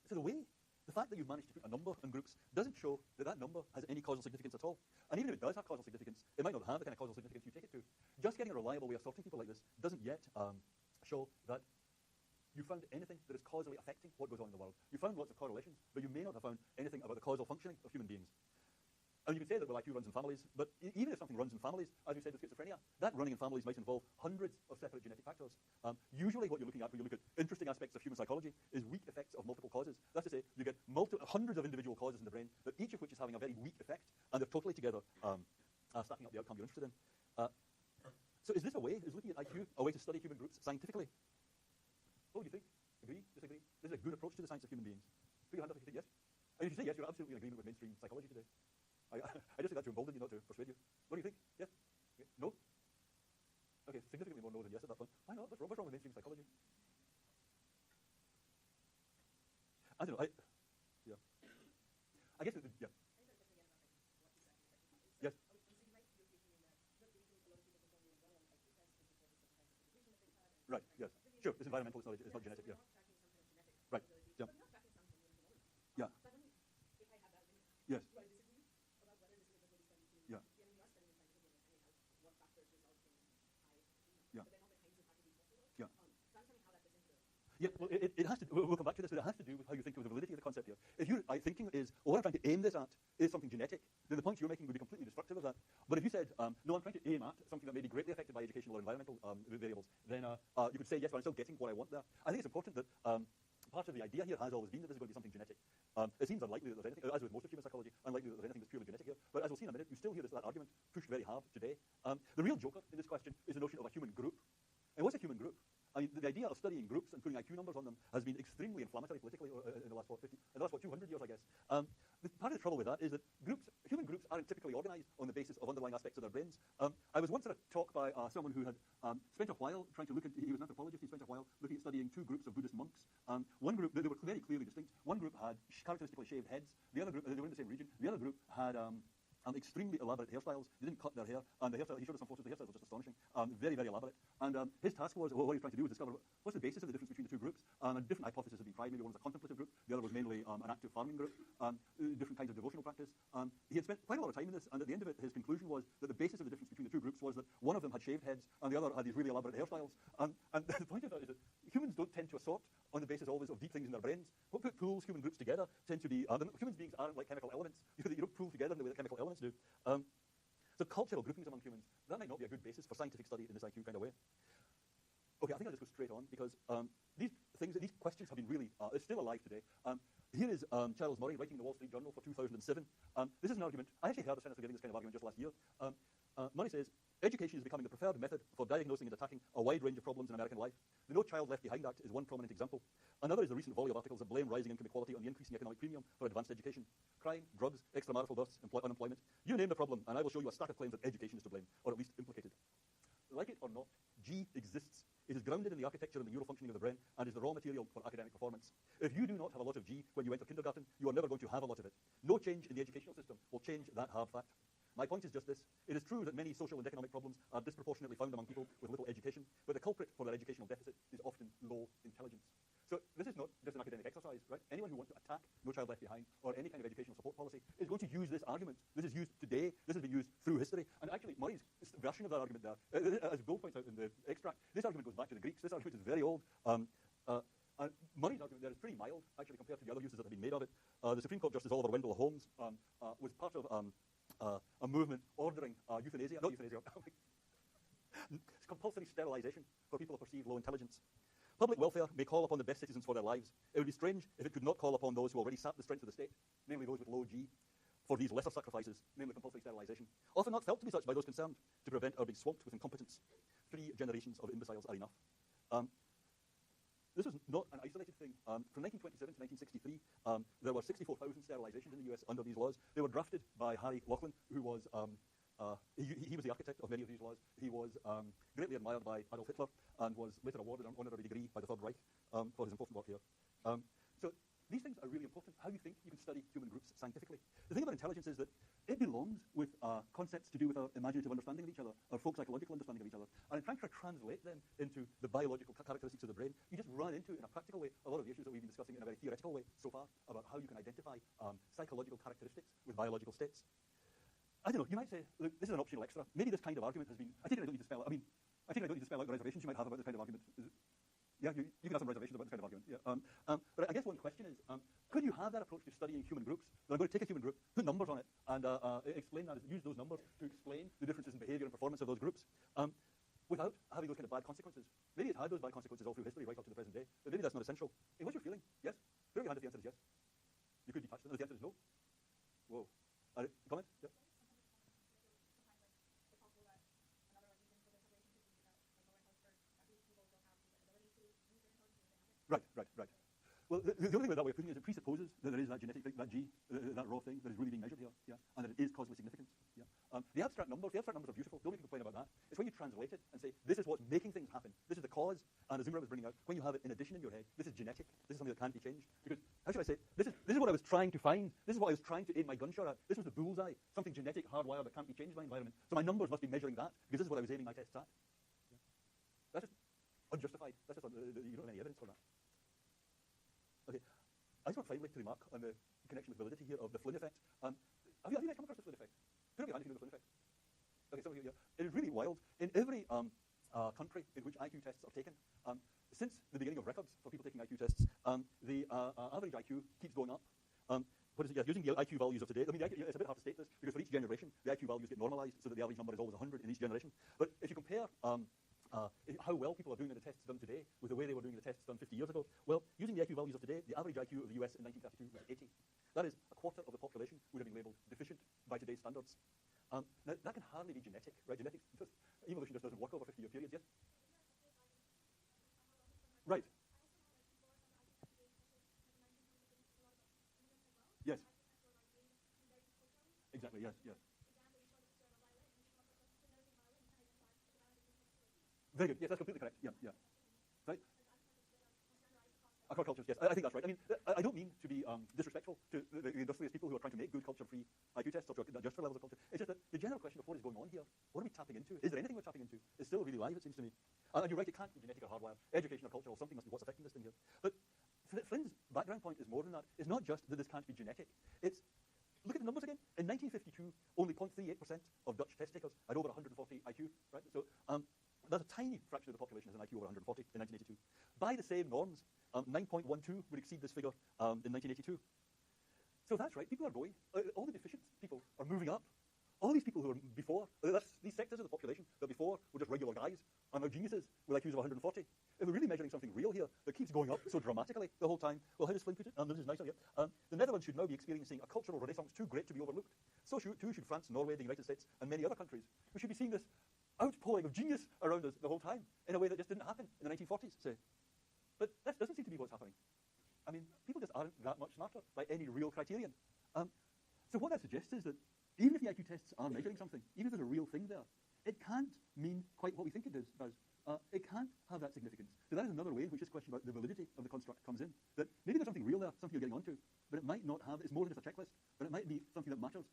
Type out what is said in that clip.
So the fact that you've managed to put a number in groups doesn't show that that number has any causal significance at all. And even if it does have causal significance, it might not have the kind of causal significance you take it to. Just getting a reliable way of sorting people like this doesn't yet show that you found anything that is causally affecting what goes on in the world. You found lots of correlations, but you may not have found anything about the causal functioning of human beings. And you can say that, well, IQ runs in families, but even if something runs in families, as we said with schizophrenia, that running in families might involve hundreds of separate genetic factors. Usually what you're looking at when you look at interesting aspects of human psychology is weak effects of multiple causes. That's to say, you get hundreds of individual causes in the brain, but each of which is having a very weak effect, and they're totally together stacking up the outcome you're interested in. So is looking at IQ a way to study human groups scientifically? What do you think? Agree? Disagree? This is a good approach to the science of human beings. Put your hand up if you think yes. And if you say yes, you're absolutely in agreement with mainstream psychology today. I just think that to embolden you, not to persuade you. What do you think? Yes? Okay. No? Okay, significantly more no than yes at that point. Why not? What's wrong with mainstream psychology? I don't know. Yeah. I guess yeah. Yes. Right, yes. Sure, it's environmental, it's not genetic, yeah. Right, yeah. Yeah. Yes. Yeah. Yeah. Yeah. Yeah, well, it has to. We'll come back to this, but it has to do with how you think of the validity of the concept here. If you're thinking is, what I'm trying to aim this at is something genetic, then the points you're making would be completely destructive of that. But if you said, no, I'm trying to aim at something that may be greatly affected by educational or environmental variables, then you could say, yes, but I'm still getting what I want there. I think it's important that part of the idea here has always been that this is going to be something genetic. It seems unlikely that there's anything, as with most of human psychology, unlikely that there's anything that's purely genetic here. But as we'll see in a minute, you still hear that argument pushed very hard today. The real joker in this question is the notion of a human group. And what's a human group? I mean, the idea of studying groups and putting IQ numbers on them has been extremely inflammatory politically in the last 200 years, I guess. Part of the trouble with that is that human groups aren't typically organized on the basis of underlying aspects of their brains. I was once at a talk by someone who had spent a while trying to look at, he was an anthropologist, he spent a while looking at studying two groups of Buddhist monks. One group, they were very clearly distinct. One group had characteristically shaved heads. The other group, they were in the same region. The other group had extremely elaborate hairstyles. They didn't cut their hair, and the hairstyle, he showed us some photos, the hairstyles were just astonishing. Very, very elaborate. And his task was, what he was trying to do was discover what's the basis of the difference between the two groups. And different hypotheses have been tried. Maybe one was a contemplative group, the other was mainly an active farming group, different kinds of devotional practice. He had spent quite a lot of time in this, and at the end of it, his conclusion was that the basis of the difference between the two groups was that one of them had shaved heads, and the other had these really elaborate hairstyles. And the point of that is that humans don't tend to assort on the basis always of deep things in their brains. What pulls human groups together tend to be, human beings aren't like chemical elements. You don't pool together in the way that chemical elements do. So cultural groupings among humans, that might not be a good basis for scientific study in this IQ kind of way. Okay, I think I'll just go straight on because these questions have been really, it's still alive today. Here is Charles Murray writing in the Wall Street Journal for 2007. This is an argument, I actually heard a senator giving this kind of argument just last year. Murray says, education is becoming the preferred method for diagnosing and attacking a wide range of problems in American life. The No Child Left Behind Act is one prominent example. Another is the recent volley of articles that blame rising income inequality on the increasing economic premium for advanced education. Crime, drugs, extramarital births, unemployment. You name the problem, and I will show you a stack of claims that education is to blame, or at least implicated. Like it or not, G exists. It is grounded in the architecture and the neural functioning of the brain, and is the raw material for academic performance. If you do not have a lot of G when you enter kindergarten, you are never going to have a lot of it. No change in the educational system will change that hard fact. My point is just this. It is true that many social and economic problems are disproportionately found among people with little education, but the culprit for their educational deficit is often low intelligence. So this is not just an academic exercise, right? Anyone who wants to attack No Child Left Behind or any kind of educational support policy is going to use this argument. This is used today. This has been used through history. And actually, Murray's version of that argument there, as Bill points out in the extract, this argument goes back to the Greeks. This argument is very old. Murray's argument there is pretty mild, actually, compared to the other uses that have been made of it. The Supreme Court Justice Oliver Wendell Holmes was part of a movement ordering compulsory sterilization for people of perceived low intelligence. Public welfare may call upon the best citizens for their lives. It would be strange if it could not call upon those who already sap the strength of the state, namely those with low G, for these lesser sacrifices, namely compulsory sterilization, often not felt to be such by those concerned, to prevent our being swamped with incompetence. 3 generations of imbeciles are enough. This is not an isolated thing. From 1927 to 1963, there were 64,000 sterilizations in the US under these laws. They were drafted by Harry Laughlin, who was he was the architect of many of these laws. He was greatly admired by Adolf Hitler and was later awarded an honorary degree by the Third Reich for his important work here. So these things are really important. How you think you can study human groups scientifically. The thing about intelligence is that it belongs with concepts to do with our imaginative understanding of each other, our folk psychological understanding of each other. And in trying to translate them into the biological characteristics of the brain, you just run into, in a practical way, a lot of the issues that we've been discussing in a very theoretical way so far about how you can identify psychological characteristics with biological states. I don't know, you might say, look, this is an optional extra. Maybe this kind of argument has been, I think I don't need to spell out the reservations you might have about this kind of argument. Yeah, you can have some reservations about this kind of argument. Yeah. But I guess one question is, could you have that approach to studying human groups? That I'm going to take a human group, put numbers on it, and explain that, use those numbers to explain the differences in behavior and performance of those groups, without having those kind of bad consequences. Maybe it's had those bad consequences all through history, right up to the present day, but maybe that's not essential. Hey, what's your feeling? Yes? Put up your hand if the answer is yes. You could detach them. If the answer is no. Whoa. Comment? Yep. Right. Well, the only way that way of putting it is it presupposes that there is that genetic thing, that G, that raw thing that is really being measured here, yeah, and that it is causally significant. Yeah. The abstract numbers are beautiful. Don't make a complaint about that. It's when you translate it and say, this is what's making things happen. This is the cause, and as Zumar was bringing out, when you have it in addition in your head, this is genetic. This is something that can't be changed. Because, how should I say, this is what I was trying to find. This is what I was trying to aim my gunshot at. This was the bullseye, something genetic, hardwired that can't be changed by environment. So my numbers must be measuring that, because this is what I was aiming my tests at. Yeah. That's just unjustified. That's just, you don't have any evidence for that. Okay, I just want finally to remark on the connection with validity here of the Flynn effect. Have you guys come across the Flynn effect? Put up your hand if you know the Flynn effect. Okay, some of you, yeah. It is really wild. In every country in which IQ tests are taken, since the beginning of records for people taking IQ tests, the average IQ keeps going up. Using the IQ values of today, I mean, it's a bit hard to state this, because for each generation, the IQ values get normalized so that the average number is always 100 in each generation. But if you compare how well people are doing in the tests done today with the way they were doing the tests done 50 years ago, well, using the IQ values of today, the average IQ of the US in 1932 was 80. That is, a quarter of the population would have been labelled deficient by today's standards. Now, that can hardly be genetic, right? Evolution just doesn't work over 50-year periods, yes? Right. Yes. Exactly, yes. Very good. Yes, that's completely correct. Yeah. Right? Our cultures, yes. I think that's right. I mean, I don't mean to be disrespectful to the industrious people who are trying to make good culture-free IQ tests or to adjust for levels of culture. It's just that the general question of what is going on here, what are we tapping into? Is there anything we're tapping into? It's still really live, it seems to me. And you're right, it can't be genetic or hardwired. Education or cultural, something must be what's affecting this thing here. But Flynn's background point is more than that. It's not just that this can't be genetic. It's, look at the numbers again. In 1952, only 0.38% of Dutch test takers had over 140 IQ, right? So that's a tiny fraction of the population has an IQ over 140 in 1982. By the same norms, 9.12 would exceed this figure in 1982. So that's right, people are going. All the deficient people are moving up. All these people who were before, these sectors of the population that before were just regular guys, and they're geniuses with IQs of 140. If we're really measuring something real here that keeps going up so dramatically the whole time, well, how does Flynn put it? This is nicer here. The Netherlands should now be experiencing a cultural renaissance too great to be overlooked. So too should France, Norway, the United States, and many other countries. We should be seeing this outpouring of genius around us the whole time in a way that just didn't happen in the 1940s, say. But that doesn't seem to be what's happening. I mean, people just aren't that much smarter by any real criterion. So what that suggests is that even if the IQ tests are measuring something, even if there's a real thing there, it can't mean quite what we think it does. It can't have that significance. So that is another way in which this question about the validity of the construct comes in. That maybe there's something real there, something you're getting onto, but it might not have, it's more than just a checklist, but it might be something that matters